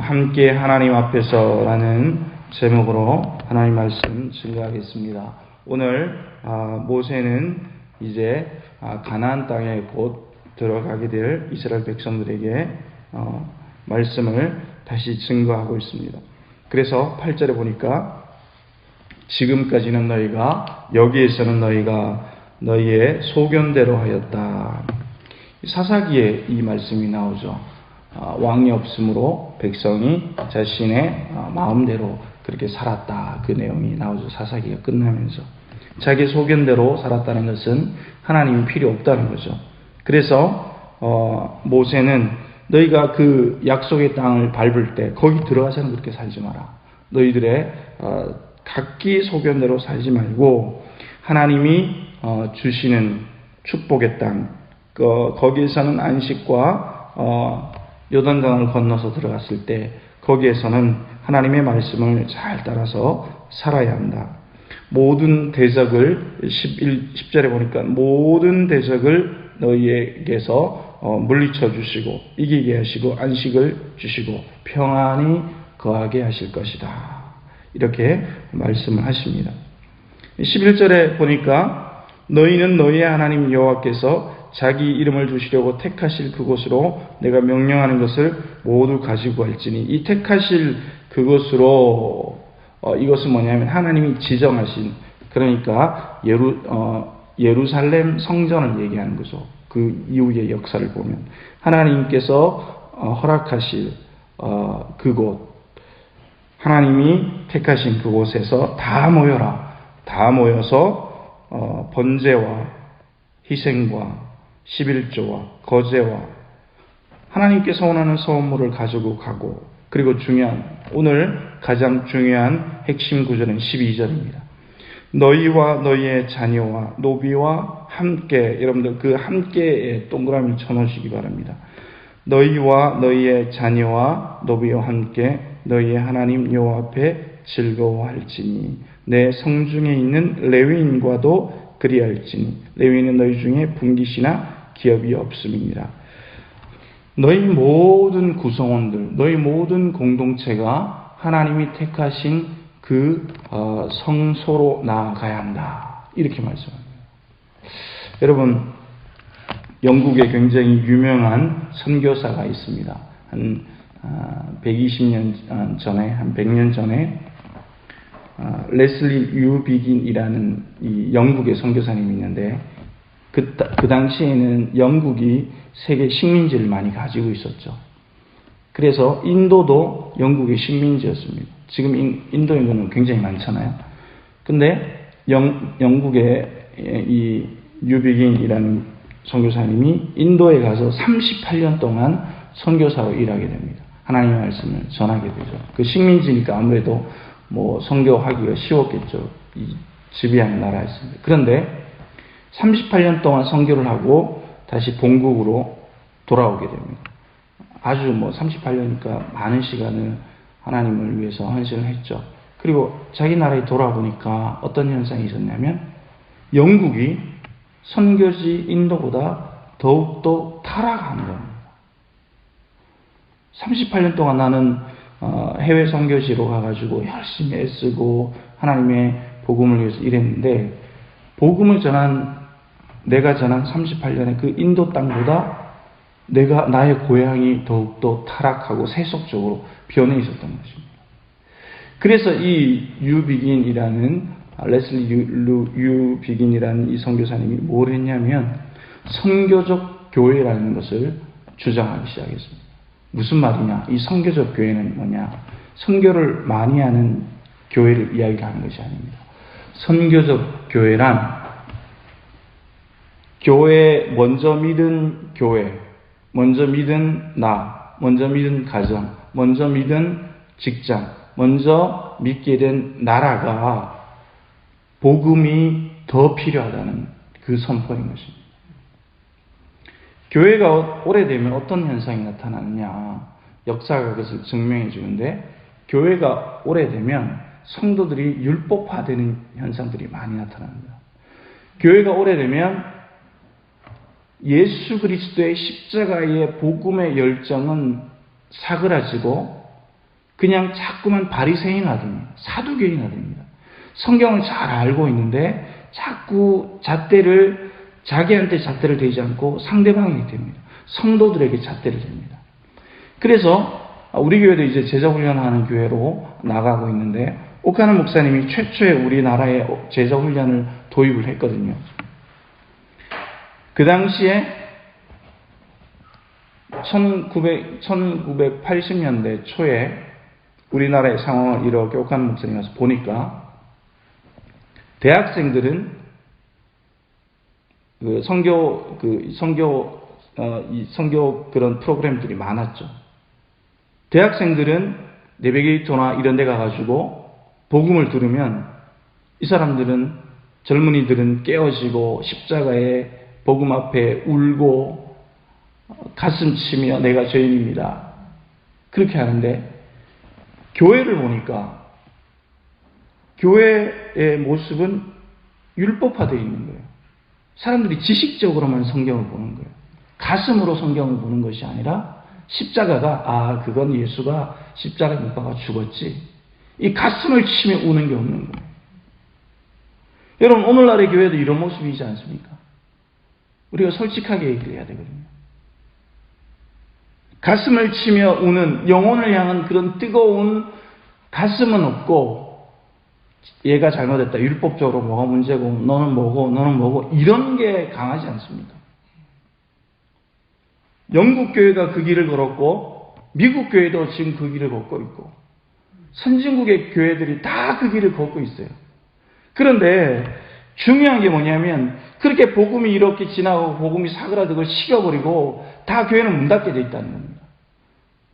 함께 하나님 앞에서라는 제목으로 하나님 말씀 증거하겠습니다. 오늘 모세는 이제 가나안 땅에 곧 들어가게 될 이스라엘 백성들에게 말씀을 다시 증거하고 있습니다. 그래서 8절에 보니까 지금까지는 너희가 여기에서는 너희가 너희의 소견대로 하였다. 사사기에 이 말씀이 나오죠. 왕이 없으므로 백성이 자신의 마음대로 그렇게 살았다. 그 내용이 나오죠. 사사기가 끝나면서 자기 소견대로 살았다는 것은 하나님이 필요 없다는 거죠. 그래서 모세는 너희가 그 약속의 땅을 밟을 때 거기 들어가서는 그렇게 살지 마라. 너희들의 각기 소견대로 살지 말고 하나님이 주시는 축복의 땅 거기에서는 안식과 요단강을 건너서 들어갔을 때 거기에서는 하나님의 말씀을 잘 따라서 살아야 한다. 모든 대적을 10절에 보니까 모든 대적을 너희에게서 물리쳐 주시고 이기게 하시고 안식을 주시고 평안히 거하게 하실 것이다. 이렇게 말씀을 하십니다. 11절에 보니까 너희는 너희의 하나님 여호와께서 자기 이름을 두시려고 택하실 그곳으로 내가 명령하는 것을 모두 가지고 갈지니 이 택하실 그곳으로 이것은 뭐냐면 하나님이 지정하신 그러니까 예루살렘 성전을 얘기하는 거죠. 그 이후의 역사를 보면 하나님께서 허락하실 그곳 하나님이 택하신 그곳에서 다 모여라. 다 모여서 번제와 희생과 11조와 거제와 하나님께서 원하는 소원물을 가지고 가고 그리고 오늘 가장 중요한 핵심 구절은 12절입니다. 너희와 너희의 자녀와 노비와 함께 여러분들 그 함께에 동그라미를 쳐놓으시기 바랍니다. 너희와 너희의 자녀와 노비와 함께 너희의 하나님 여호와 앞에 즐거워할지니 내 성중에 있는 레위인과도 그리할지니 레위인은 너희 중에 분깃이나 기업이 없음이니라. 너희 모든 구성원들, 너희 모든 공동체가 하나님이 택하신 그 성소로 나아가야 한다. 이렇게 말씀합니다. 여러분, 영국에 굉장히 유명한 선교사가 있습니다. 한 120년 전에, 한 100년 전에 레슬리 유비긴이라는 이 영국의 선교사님이 있는데 그 당시에는 영국이 세계 식민지를 많이 가지고 있었죠. 그래서 인도도 영국의 식민지였습니다. 지금 인도인구는 굉장히 많잖아요. 근데 영국의 이 유비긴이라는 선교사님이 인도에 가서 38년 동안 선교사로 일하게 됩니다. 하나님의 말씀을 전하게 되죠. 그 식민지니까 아무래도 선교하기가 쉬웠겠죠. 이 지배하는 나라였습니다. 그런데 38년 동안 선교를 하고 다시 본국으로 돌아오게 됩니다. 아주 38년이니까 많은 시간을 하나님을 위해서 헌신을 했죠. 그리고 자기 나라에 돌아보니까 어떤 현상이 있었냐면 영국이 선교지 인도보다 더욱더 타락하는 겁니다. 38년 동안 나는 해외 선교지로 가가지고 열심히 애쓰고 하나님의 복음을 위해서 일했는데 복음을 내가 전한 38년의 그 인도 땅보다 나의 고향이 더욱더 타락하고 세속적으로 변해 있었던 것입니다. 그래서 이 레슬리 유비긴이라는 이 선교사님이 뭘 했냐면 선교적 교회라는 것을 주장하기 시작했습니다. 무슨 말이냐? 이 선교적 교회는 뭐냐? 선교를 많이 하는 교회를 이야기하는 것이 아닙니다. 선교적 교회란 먼저 믿은 교회, 먼저 믿은 먼저 믿은 가정, 먼저 믿은 직장, 먼저 믿게 된 나라가 복음이 더 필요하다는 그 선포인 것입니다. 교회가 오래되면 어떤 현상이 나타나느냐? 역사가 그것을 증명해 주는데 교회가 오래되면 성도들이 율법화되는 현상들이 많이 나타납니다. 교회가 오래되면 예수 그리스도의 십자가의 복음의 열정은 사그라지고 그냥 자꾸만 바리새인화됩니다. 사두개인화됩니다. 성경을 잘 알고 있는데 자꾸 자기한테 잣대를 대지 않고 상대방에게 됩니다. 성도들에게 잣대를 댑니다. 그래서 우리 교회도 이제 제자훈련하는 교회로 나가고 있는데 오카노 목사님이 최초에 우리나라에 제자훈련을 도입을 했거든요. 그 당시에 1980년대 초에 우리나라의 상황을 이렇게 오카노 목사님이 와서 보니까 대학생들은 선교 그런 프로그램들이 많았죠. 대학생들은 내비게이터나 이런 데 가가지고 복음을 들으면 이 사람들은 젊은이들은 깨어지고 십자가에 복음 앞에 울고 가슴 치며 내가 죄인입니다. 그렇게 하는데 교회를 보니까 교회의 모습은 율법화되어 있는 거예요. 사람들이 지식적으로만 성경을 보는 거예요. 가슴으로 성경을 보는 것이 아니라 십자가가 그건 예수가 십자가에 못 박아 죽었지. 이 가슴을 치며 우는 게 없는 거예요. 여러분 오늘날의 교회도 이런 모습이지 않습니까? 우리가 솔직하게 얘기를 해야 되거든요. 가슴을 치며 우는 영혼을 향한 그런 뜨거운 가슴은 없고 얘가 잘못했다. 율법적으로 뭐가 문제고 너는 뭐고 이런 게 강하지 않습니다. 영국 교회가 그 길을 걸었고 미국 교회도 지금 그 길을 걷고 있고 선진국의 교회들이 다 그 길을 걷고 있어요. 그런데 중요한 게 뭐냐면 그렇게 복음이 이렇게 지나고 복음이 사그라들고 식어버리고 다 교회는 문 닫게 돼 있다는 겁니다.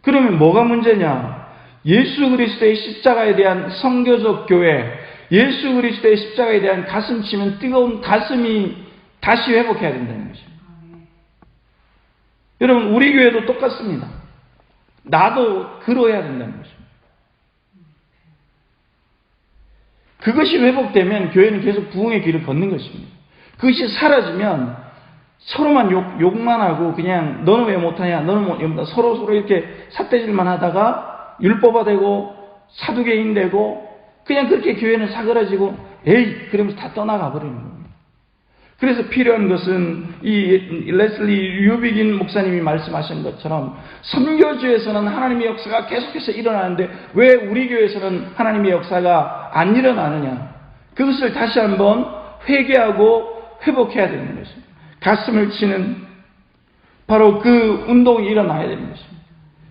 그러면 뭐가 문제냐? 예수 그리스도의 십자가에 대한 선교적 교회, 예수 그리스도의 십자가에 대한 가슴 치면 뜨거운 가슴이 다시 회복해야 된다는 것입니다. 여러분 우리 교회도 똑같습니다. 나도 그러해야 된다는 것입니다. 그것이 회복되면 교회는 계속 부흥의 길을 걷는 것입니다. 그것이 사라지면 서로만 욕만 하고 그냥 너는 왜 못하냐, 너는 못한다 서로 이렇게 삿대질만 하다가 율법화되고 사두개인 되고 그냥 그렇게 교회는 사그라지고 에이 그러면서 다 떠나가 버리는 겁니다. 그래서 필요한 것은 이 레슬리 류비긴 목사님이 말씀하신 것처럼 선교주에서는 하나님의 역사가 계속해서 일어나는데 왜 우리 교회에서는 하나님의 역사가 안 일어나느냐? 그것을 다시 한번 회개하고 회복해야 되는 것입니다. 가슴을 치는 바로 그 운동이 일어나야 되는 것입니다.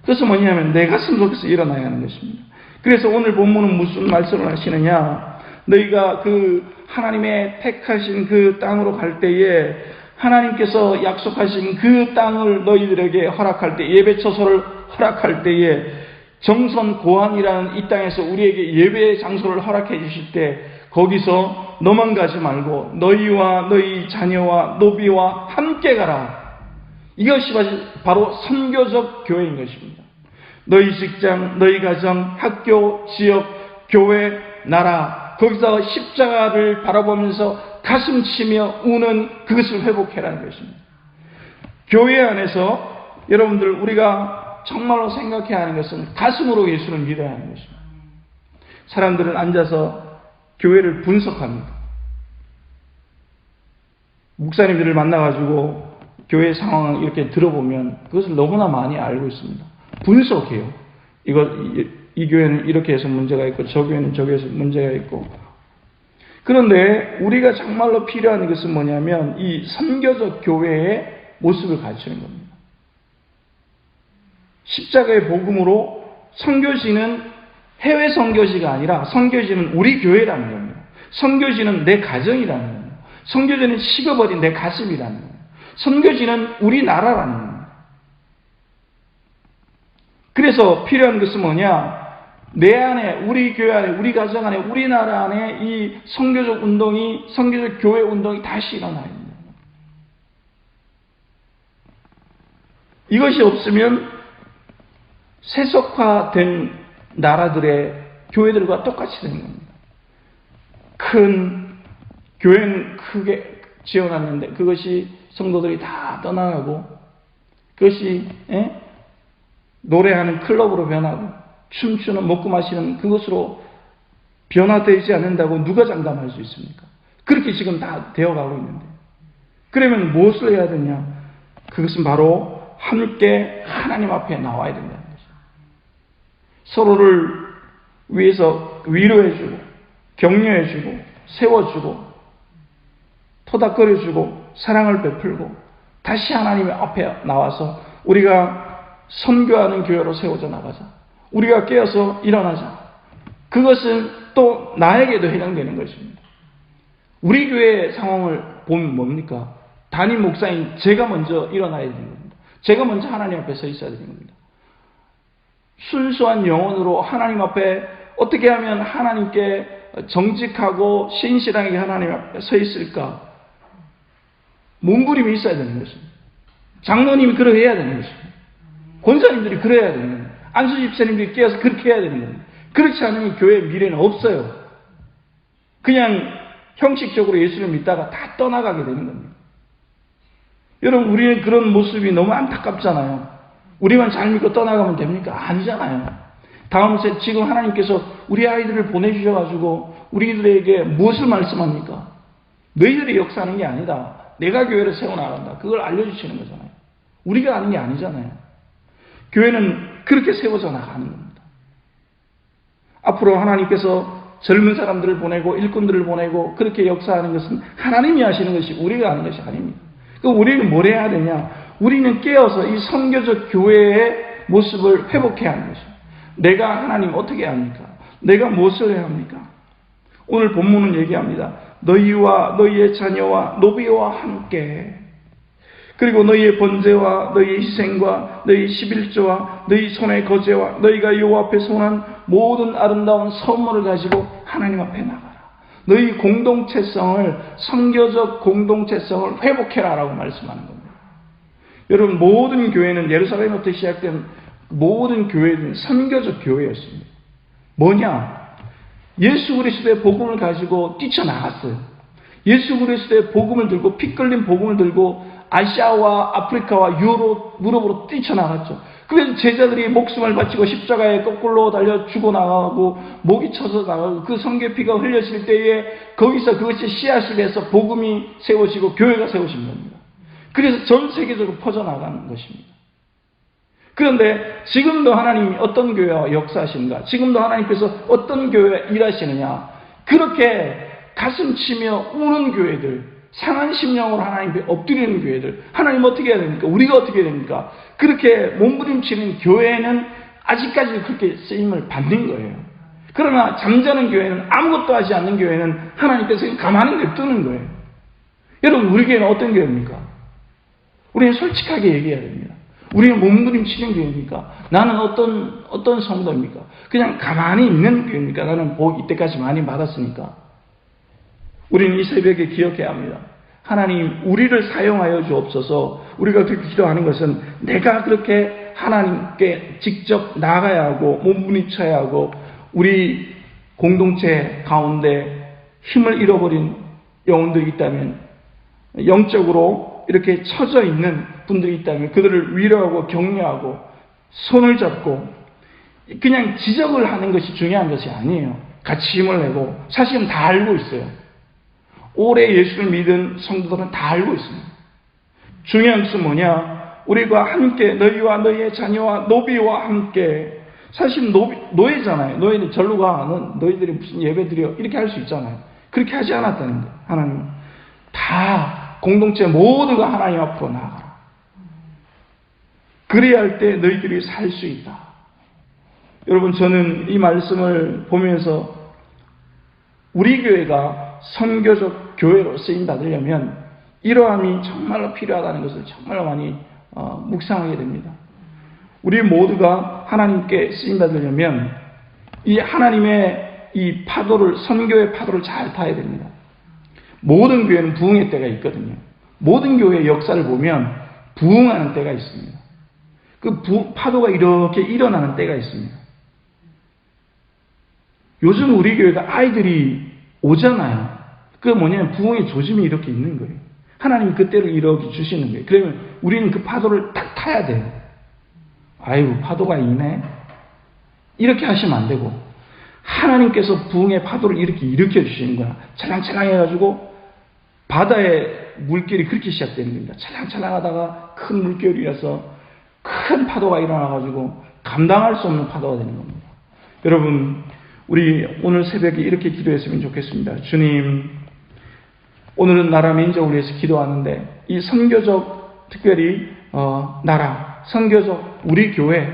그래서 뭐냐면 내 가슴 속에서 일어나야 하는 것입니다. 그래서 오늘 본문은 무슨 말씀을 하시느냐? 너희가 그 하나님의 택하신 그 땅으로 갈 때에 하나님께서 약속하신 그 땅을 너희들에게 허락할 때 예배 처소를 허락할 때에 정선 고항이라는 이 땅에서 우리에게 예배 장소를 허락해 주실 때 거기서 너만 가지 말고 너희와 너희 자녀와 노비와 함께 가라. 이것이 바로 선교적 교회인 것입니다. 너희 직장, 너희 가정, 학교, 지역, 교회, 나라 거기서 십자가를 바라보면서 가슴 치며 우는 그것을 회복해라는 것입니다. 교회 안에서 여러분들 우리가 정말로 생각해야 하는 것은 가슴으로 예수를 믿어야 하는 것입니다. 사람들은 앉아서 교회를 분석합니다. 목사님들을 만나가지고 교회 상황을 이렇게 들어보면 그것을 너무나 많이 알고 있습니다. 분석해요. 이 교회는 이렇게 해서 문제가 있고 저 교회는 저기에서 문제가 있고. 그런데 우리가 정말로 필요한 것은 뭐냐면 이 선교적 교회의 모습을 갖추는 겁니다. 십자가의 복음으로 선교지는 해외 선교지가 아니라 선교지는 우리 교회라는 겁니다. 선교지는 내 가정이라는 겁니다. 선교지는 식어버린 내 가슴이라는 겁니다. 선교지는 우리나라라는 겁니다. 그래서 필요한 것은 뭐냐? 내 안에, 우리 교회 안에, 우리 가정 안에, 우리나라 안에 이 선교적 운동이, 선교적 교회 운동이 다시 일어나야 됩니다. 이것이 없으면 세속화된 나라들의 교회들과 똑같이 되는 겁니다. 큰 교회는 크게 지어놨는데 그것이 성도들이 다 떠나가고 그것이 노래하는 클럽으로 변하고 춤추는 먹고 마시는 그것으로 변화되지 않는다고 누가 장담할 수 있습니까? 그렇게 지금 다 되어가고 있는데. 그러면 무엇을 해야 되냐? 그것은 바로 함께 하나님 앞에 나와야 된다는 것이죠. 서로를 위해서 위로해주고 격려해주고 세워주고 토닥거려주고 사랑을 베풀고 다시 하나님의 앞에 나와서 우리가 선교하는 교회로 세워져 나가자. 우리가 깨어서 일어나자. 그것은 또 나에게도 해당되는 것입니다. 우리 교회의 상황을 보면 뭡니까? 담임 목사인 제가 먼저 일어나야 되는 겁니다. 제가 먼저 하나님 앞에 서 있어야 되는 겁니다. 순수한 영혼으로 하나님 앞에 어떻게 하면 하나님께 정직하고 신실하게 하나님 앞에 서 있을까? 몸부림이 있어야 되는 것입니다. 장로님이 그러해야 되는 것입니다. 권사님들이 그래야 되는 겁니다. 안수집사님들이 깨어서 그렇게 해야 되는 겁니다. 그렇지 않으면 교회의 미래는 없어요. 그냥 형식적으로 예수를 믿다가 다 떠나가게 되는 겁니다. 여러분, 우리는 그런 모습이 너무 안타깝잖아요. 우리만 잘 믿고 떠나가면 됩니까? 아니잖아요. 다음 세 지금 하나님께서 우리 아이들을 보내주셔가지고 우리들에게 무엇을 말씀합니까? 너희들이 역사하는 게 아니다. 내가 교회를 세워나간다. 그걸 알려주시는 거잖아요. 우리가 아는 게 아니잖아요. 교회는 그렇게 세워져 나가는 겁니다. 앞으로 하나님께서 젊은 사람들을 보내고 일꾼들을 보내고 그렇게 역사하는 것은 하나님이 하시는 것이 우리가 하는 것이 아닙니다. 그럼 우리는 뭘 해야 되냐? 우리는 깨어서 이 선교적 교회의 모습을 회복해야 하는 것입니다. 내가 하나님 어떻게 합니까? 내가 무엇을 해야 합니까? 오늘 본문은 얘기합니다. 너희와 너희의 자녀와 노비와 함께 그리고 너희의 번제와 너희의 희생과 너희 11조와 너희 손의 거제와 너희가 여호와 앞에 손한 모든 아름다운 선물을 가지고 하나님 앞에 나가라. 너희 공동체성을 선교적 공동체성을 회복해라라고 말씀하는 겁니다. 여러분, 모든 교회는 예루살렘부터 시작된 모든 교회는 선교적 교회였습니다. 뭐냐? 예수 그리스도의 복음을 가지고 뛰쳐나갔어요. 예수 그리스도의 복음을 들고 피 끓린 복음을 들고 아시아와 아프리카와 유럽으로 뛰쳐나갔죠. 그래서 제자들이 목숨을 바치고 십자가에 거꾸로 달려 죽어나가고 목이 쳐서 나가고 그 성경의 피가 흘려질 때에 거기서 그것이 씨앗이 돼서 복음이 세워지고 교회가 세워진 겁니다. 그래서 전 세계적으로 퍼져나가는 것입니다. 그런데 지금도 하나님이 어떤 교회와 역사하시는가? 지금도 하나님께서 어떤 교회와 일하시느냐? 그렇게 가슴 치며 우는 교회들, 상한 심령으로 하나님 앞에 엎드리는 교회들, 하나님 어떻게 해야 됩니까? 우리가 어떻게 해야 됩니까? 그렇게 몸부림치는 교회는 아직까지 그렇게 쓰임을 받는 거예요. 그러나 잠자는 교회는, 아무것도 하지 않는 교회는 하나님께서 가만히 냅두는 거예요. 여러분, 우리 교회는 어떤 교회입니까? 우리는 솔직하게 얘기해야 됩니다. 우리는 몸부림치는 교회입니까? 나는 어떤 성도입니까? 그냥 가만히 있는 교회입니까? 나는 복 이때까지 많이 받았으니까. 우리는 이 새벽에 기억해야 합니다. 하나님, 우리를 사용하여 주옵소서. 우리가 그렇게 기도하는 것은 내가 그렇게 하나님께 직접 나가야 하고 몸부림쳐야 하고 우리 공동체 가운데 힘을 잃어버린 영혼들이 있다면, 영적으로 이렇게 처져 있는 분들이 있다면 그들을 위로하고 격려하고 손을 잡고 그냥 지적을 하는 것이 중요한 것이 아니에요. 같이 힘을 내고, 사실은 다 알고 있어요. 오래 예수를 믿은 성도들은 다 알고 있습니다. 중요한 것은 뭐냐? 우리가 함께 너희와 너희의 자녀와 노비와 함께, 사실 노예잖아요. 노예는 절로 가. 너희들이 무슨 예배 드려. 이렇게 할 수 있잖아요. 그렇게 하지 않았다는 거예요. 하나님은 다 공동체 모두가 하나님 앞으로 나아가라. 그래야 할 때 너희들이 살 수 있다. 여러분, 저는 이 말씀을 보면서 우리 교회가 선교적 교회로 쓰임받으려면 이러함이 정말로 필요하다는 것을 정말로 많이 묵상하게 됩니다. 우리 모두가 하나님께 쓰임받으려면 이 하나님의 이 파도를, 선교의 파도를 잘 타야 됩니다. 모든 교회는 부흥의 때가 있거든요. 모든 교회의 역사를 보면 부흥하는 때가 있습니다. 그 파도가 이렇게 일어나는 때가 있습니다. 요즘 우리 교회가 아이들이 오잖아요. 그게 뭐냐면 부흥의 조짐이 이렇게 있는 거예요. 하나님이 그때를 이렇게 주시는 거예요. 그러면 우리는 그 파도를 딱 타야 돼요. 아이고, 파도가 있네. 이렇게 하시면 안 되고 하나님께서 부흥의 파도를 이렇게 일으켜 주시는 거야. 찰랑찰랑 해가지고 바다의 물결이 그렇게 시작되는 겁니다. 찰랑찰랑하다가 큰 물결이라서 큰 파도가 일어나가지고 감당할 수 없는 파도가 되는 겁니다. 여러분, 우리 오늘 새벽에 이렇게 기도했으면 좋겠습니다. 주님, 오늘은 나라 민족을 위해서 기도하는데 이 선교적, 특별히 나라, 선교적 우리 교회,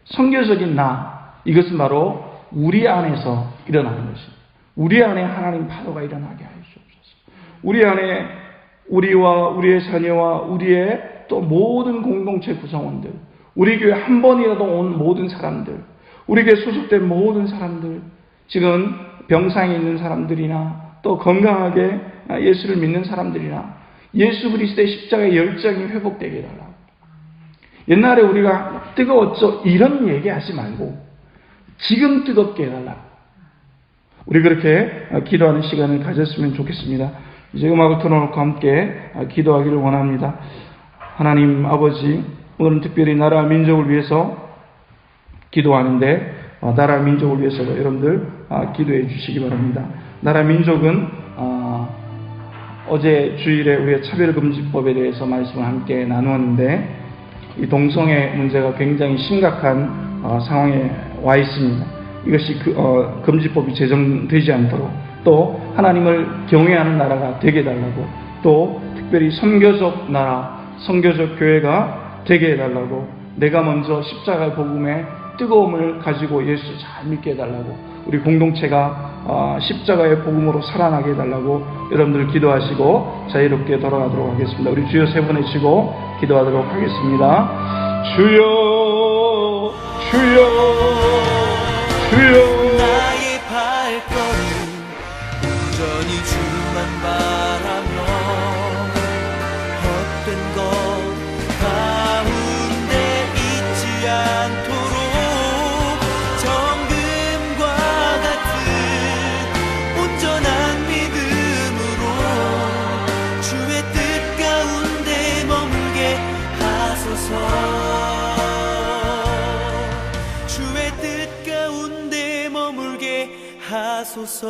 선교적인 나, 이것은 바로 우리 안에서 일어나는 것입니다. 우리 안에 하나님 파도가 일어나게 하시옵소서. 우리 안에 우리와 우리의 자녀와 우리의 또 모든 공동체 구성원들, 우리 교회 한 번이라도 온 모든 사람들, 우리 교회 소속된 모든 사람들, 지금 병상에 있는 사람들이나 또 건강하게 예수를 믿는 사람들이나 예수 그리스도의 십자가의 열정이 회복되게 해달라고. 옛날에 우리가 뜨거웠죠, 이런 얘기하지 말고 지금 뜨겁게 해달라고. 우리 그렇게 기도하는 시간을 가졌으면 좋겠습니다. 이제 음악을 틀어놓고 함께 기도하기를 원합니다. 하나님 아버지, 오늘은 특별히 나라 민족을 위해서 기도하는데 나라 민족을 위해서도 여러분들 기도해 주시기 바랍니다. 나라 민족은 어제 주일에 우리의 차별금지법에 대해서 말씀을 함께 나누었는데 이 동성애 문제가 굉장히 심각한 상황에 와 있습니다. 이것이 금지법이 제정되지 않도록, 또 하나님을 경외하는 나라가 되게 해달라고, 또 특별히 선교적 나라, 선교적 교회가 되게 해달라고, 내가 먼저 십자가의 복음의 뜨거움을 가지고 예수 잘 믿게 해달라고, 우리 공동체가 십자가의 복음으로 살아나게 해달라고 여러분들 기도하시고 자유롭게 돌아가도록 하겠습니다. 우리 주여 세 번 외치고 기도하도록 하겠습니다. 주여, 주여, 주여. 나의 발걸음 온전히 주만 바라며 헛된 것 가운데 있지 않도록 정금과 같은 온전한 믿음으로 주의 뜻 가운데 머물게 하소서. 주의 뜻 가운데 머물게 하소서.